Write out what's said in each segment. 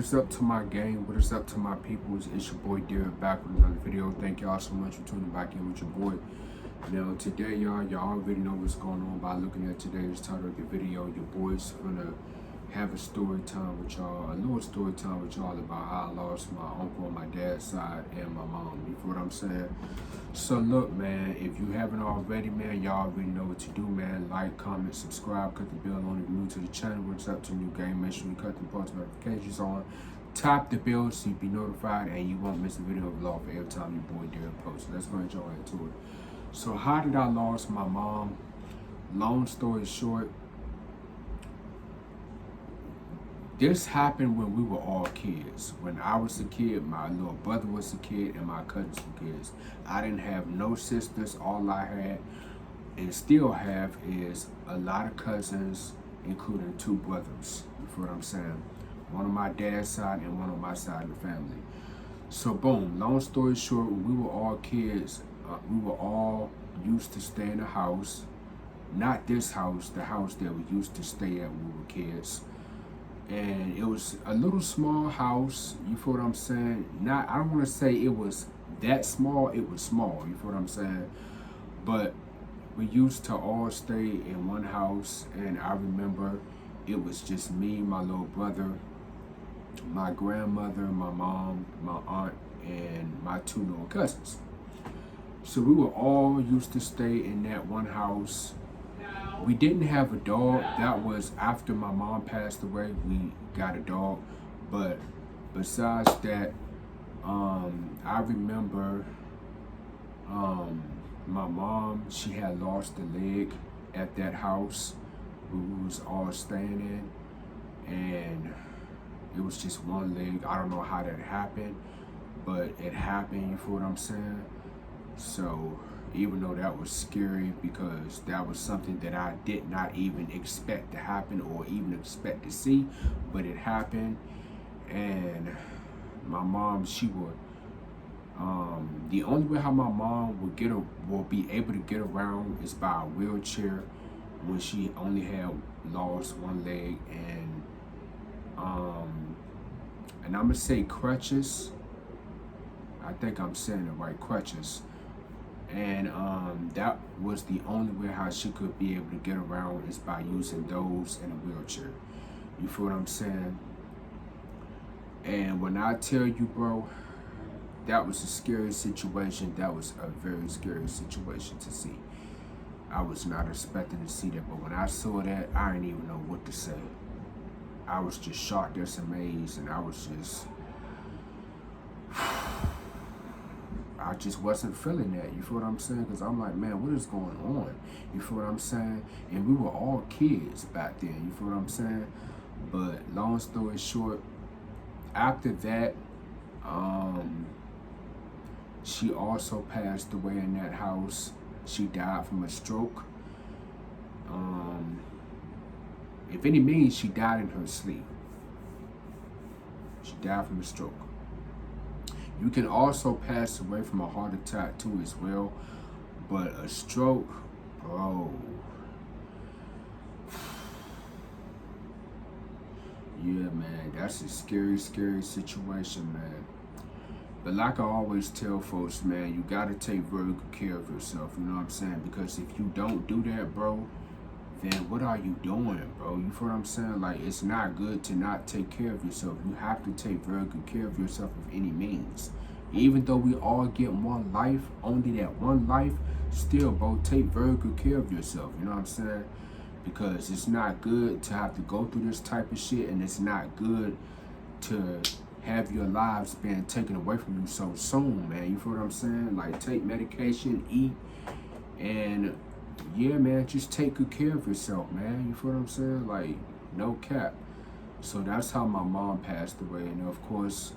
What's up to my gang? What is up to my peoples? It's your boy Derek back with another video. Thank y'all so much for tuning back in with your boy. Now today y'all already know what's going on by looking at today's title of the video. Your boy's gonna have a story time with y'all, a little story time with y'all about how I lost my uncle on my dad's side and my mom. You feel what I'm saying? So look, man, if you haven't already, man, y'all already know what to do, man. Like, comment, subscribe, cut the bell on if you're new to the channel. What's up to new game? Make sure you cut the post notifications on. Tap the bell so you be notified and you won't miss a video vlog for every time your boy Derek posts. Let's go and jump into it. So how did I lose my mom? Long story short, this happened when we were all kids. When I was a kid, my little brother was a kid, and my cousins were kids. I didn't have no sisters. All I had and still have is a lot of cousins, including two brothers. You feel what I'm saying? One on my dad's side and one on my side of the family. So boom, long story short, when we were all kids, we were all used to stay in the house. Not this house, the house that we used to stay at when we were kids. And it was a little small house, you feel what I'm saying? I don't want to say it was that small, it was small, you feel what I'm saying? But we used to all stay in one house, and I remember it was just me, my little brother, my grandmother, my mom, my aunt, and my two little cousins. So we were all used to stay in that one house. We didn't have a dog. That was after my mom passed away. We got a dog. But besides that, I remember my mom, she had lost a leg at that house we was all staying in. And it was just one leg. I don't know how that happened, but it happened, you feel what I'm saying? So even though that was scary because that was something that I did not even expect to happen or even expect to see, but it happened. And my mom, she would, the only way how my mom will be able to get around is by a wheelchair when she only had lost one leg. And I'm gonna say crutches. I think I'm saying it right, crutches. And that was the only way how she could be able to get around is by using those in a wheelchair. You feel what I'm saying? And when I tell you, bro, that was a scary situation. That was a very scary situation to see. I was not expecting to see that, but when I saw that, I didn't even know what to say. I was just shocked, just amazed, and I just wasn't feeling that. You feel what I'm saying? Because I'm like, man, what is going on? You feel what I'm saying? And we were all kids back then. You feel what I'm saying? But long story short, after that, she also passed away in that house. She died from a stroke. If any means, she died in her sleep. She died from a stroke. You can also pass away from a heart attack too as well. But a stroke, bro. Yeah, man, that's a scary, scary situation, man. But like I always tell folks, man, you gotta take very good care of yourself, you know what I'm saying? Because if you don't do that, bro, then what are you doing, bro? You feel what I'm saying? Like, it's not good to not take care of yourself. You have to take very good care of yourself of any means. Even though we all get one life, only that one life, still, bro, take very good care of yourself. You know what I'm saying? Because it's not good to have to go through this type of shit, and it's not good to have your lives being taken away from you so soon, man. You feel what I'm saying? Like, take medication, eat, and yeah, man, just take good care of yourself, man. You feel what I'm saying? Like, no cap. So that's how my mom passed away. And of course,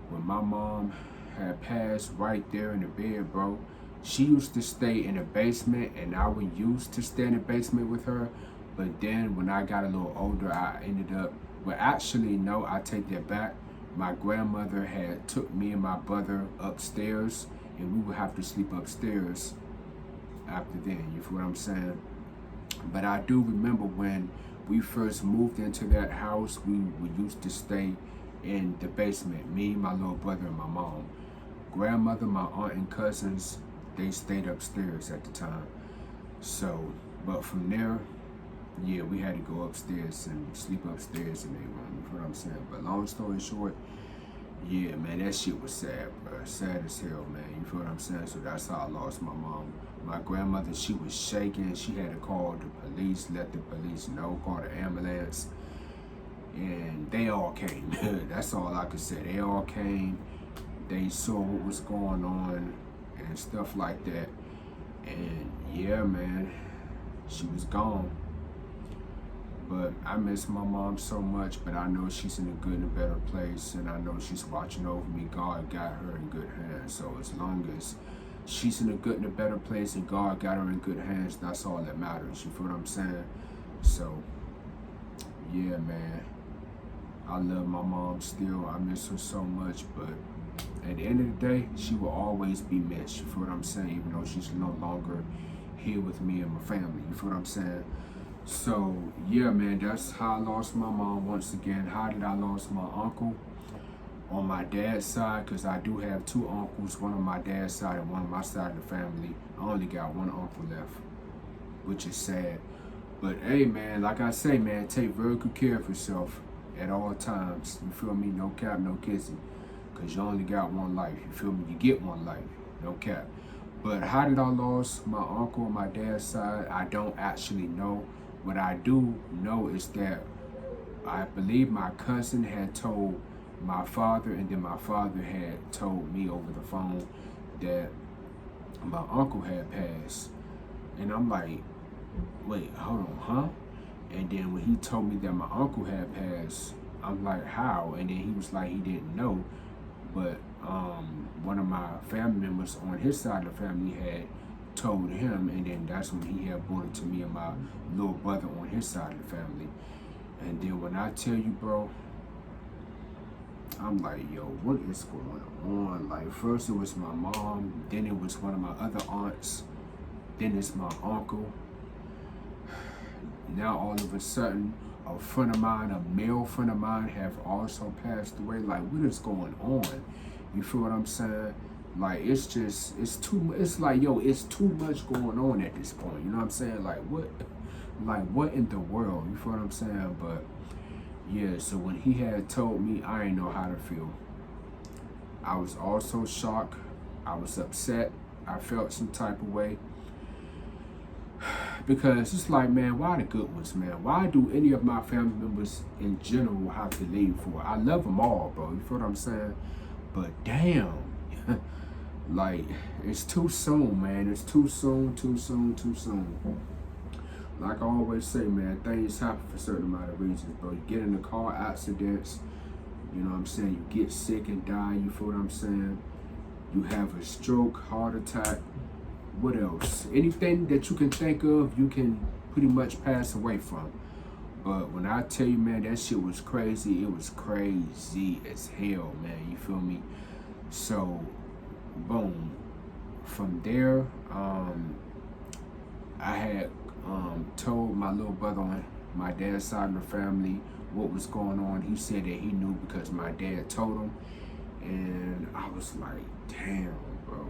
when my mom had passed, right there in the bed, bro, she used to stay in the basement, and I would used to stay in the basement with her. But then when I got a little older, I ended up, well, actually, no, I take that back. My grandmother had took me and my brother upstairs, and we would have to sleep upstairs after then, you feel what I'm saying? But I do remember when we first moved into that house, we used to stay in the basement. Me, my little brother, and my mom. Grandmother, my aunt, and cousins, they stayed upstairs at the time. So, but from there, yeah, we had to go upstairs and sleep upstairs in their room. You know what I'm saying? But long story short, yeah, man, that shit was sad, bro. Sad as hell, man. You feel what I'm saying? So that's how I lost my mom. My grandmother, she was shaking. She had to call the police, let the police know, call the ambulance. And they all came. That's all I could say. They all came. They saw what was going on and stuff like that. And yeah, man, she was gone. But I miss my mom so much, but I know she's in a good and a better place, and I know she's watching over me. God got her in good hands. So as long as she's in a good and a better place and God got her in good hands, that's all that matters. You feel what I'm saying? So, yeah, man. I love my mom still. I miss her so much, but at the end of the day, she will always be missed. You feel what I'm saying? Even though she's no longer here with me and my family. You feel what I'm saying? So, yeah, man, that's how I lost my mom once again. How did I lost my uncle? On my dad's side, because I do have two uncles, one on my dad's side and one on my side of the family. I only got one uncle left, which is sad. But, hey, man, like I say, man, take very good care of yourself at all times. You feel me? No cap, no kissing. Because you only got one life. You feel me? You get one life. No cap. But how did I lose my uncle on my dad's side? I don't actually know. What I do know is that I believe my cousin had told my father, and then my father had told me over the phone that my uncle had passed. And I'm like, wait, hold on, huh? And then when he told me that my uncle had passed, I'm like, how? And then he was like, he didn't know. But one of my family members on his side of the family had told him, and then that's when he had brought it to me and my little brother on his side of the family. And then when I tell you, bro, I'm like, yo, what is going on? Like, first it was my mom, then it was one of my other aunts, then it's my uncle. Now all of a sudden, a friend of mine, a male friend of mine, have also passed away. Like, what is going on? You feel what I'm saying? Like, it's just, it's too, it's like, yo, it's too much going on at this point. You know what I'm saying? Like, what in the world? You feel what I'm saying? But yeah, so when he had told me, I didn't know how to feel. I was also shocked. I was upset. I felt some type of way. Because it's like, man, why the good ones, man? Why do any of my family members in general have to leave for? I love them all, bro. You feel what I'm saying? But damn, like, it's too soon, man. It's too soon, too soon, too soon. Like I always say, man, things happen for a certain amount of reasons, bro. You get in the car accidents, you know what I'm saying? You get sick and die, you feel what I'm saying? You have a stroke, heart attack. What else? Anything that you can think of, you can pretty much pass away from. But when I tell you, man, that shit was crazy. It was crazy as hell, man. You feel me? So, boom. From there, I had told my little brother on my dad's side of the family what was going on. He said that he knew because my dad told him. And I was like, damn, bro.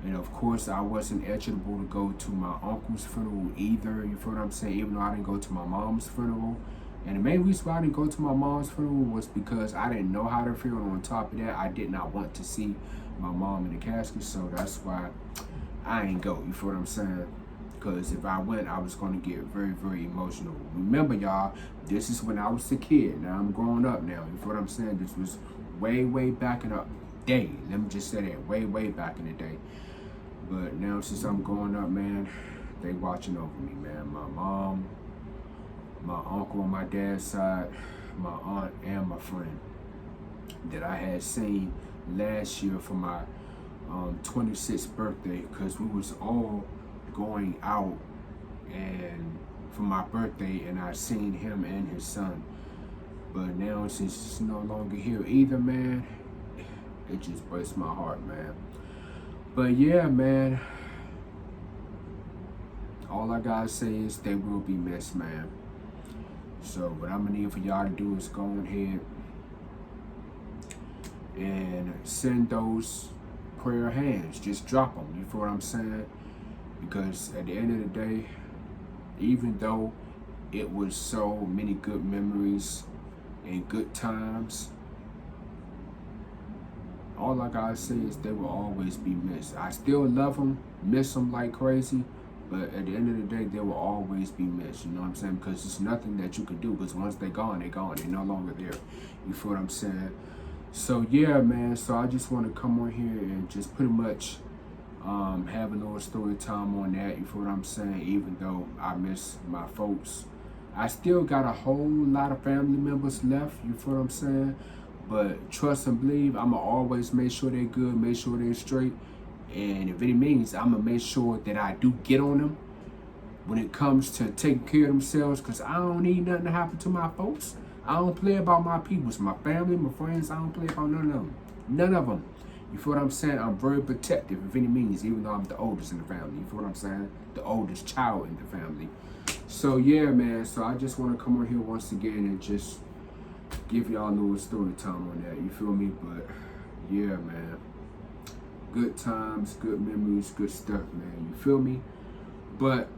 And of course, I wasn't eligible to go to my uncle's funeral either. You feel what I'm saying? Even though I didn't go to my mom's funeral. And the main reason why I didn't go to my mom's funeral was because I didn't know how to feel. And on top of that, I did not want to see my mom in the casket. So that's why I ain't go. You feel what I'm saying? Because if I went, I was going to get very, very emotional. Remember, y'all, this is when I was a kid. Now I'm growing up now. You feel what I'm saying? This was way, way back in the day. Let me just say that. Way, way back in the day. But now since I'm growing up, man, they watching over me, man. My mom, my uncle on my dad's side, my aunt, and my friend that I had seen last year for my 26th birthday, because we was all going out and for my birthday, and I seen him and his son. But now since it's no longer here either, man, it just breaks my heart, man. But yeah, man, all I gotta say is they will be missed, man. So what I'm gonna need for y'all to do is go ahead and send those prayer hands. Just drop them. You feel what I'm saying? Because at the end of the day, even though it was so many good memories and good times, all I gotta say is they will always be missed. I still love them, miss them like crazy, but at the end of the day, they will always be missed. You know what I'm saying? Because it's nothing that you can do. Because once they're gone, they're gone. They're no longer there. You feel what I'm saying? So yeah, man. So I just want to come on here and just pretty much have a little story time on that. You feel what I'm saying? Even though I miss my folks, I still got a whole lot of family members left. You feel what I'm saying? But trust and believe, I'ma always make sure they're good, make sure they're straight. And if it means, I'ma make sure that I do get on them when it comes to taking care of themselves, because I don't need nothing to happen to my folks. I don't play about my peoples, my family, my friends. I don't play about none of them. None of them. You feel what I'm saying? I'm very protective, if any means, even though I'm the oldest in the family. You feel what I'm saying? The oldest child in the family. So yeah, man. So I just want to come on here once again and just give y'all a little story time on that. You feel me? But yeah, man. Good times, good memories, good stuff, man. You feel me? But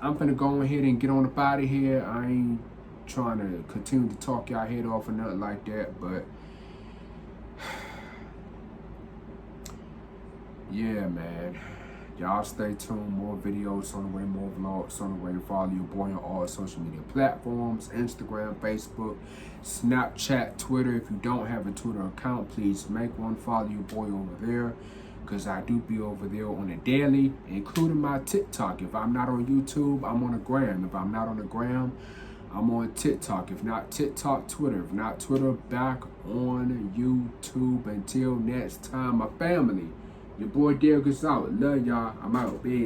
I'm finna go ahead and get on up out of here. I ain't trying to continue to talk y'all head off or nothing like that, but yeah, man. Y'all stay tuned. More videos on the way, more vlogs on the way. Follow your boy on all social media platforms: Instagram, Facebook, Snapchat, Twitter. If you don't have a Twitter account, please make one. Follow your boy over there, because I do be over there on a daily, including my TikTok. If I'm not on YouTube, I'm on a gram. If I'm not on the gram, I'm on TikTok. If not TikTok, Twitter. If not Twitter, back on YouTube. Until next time, my family. Your boy Derek is out. Love y'all. I'm out. Big.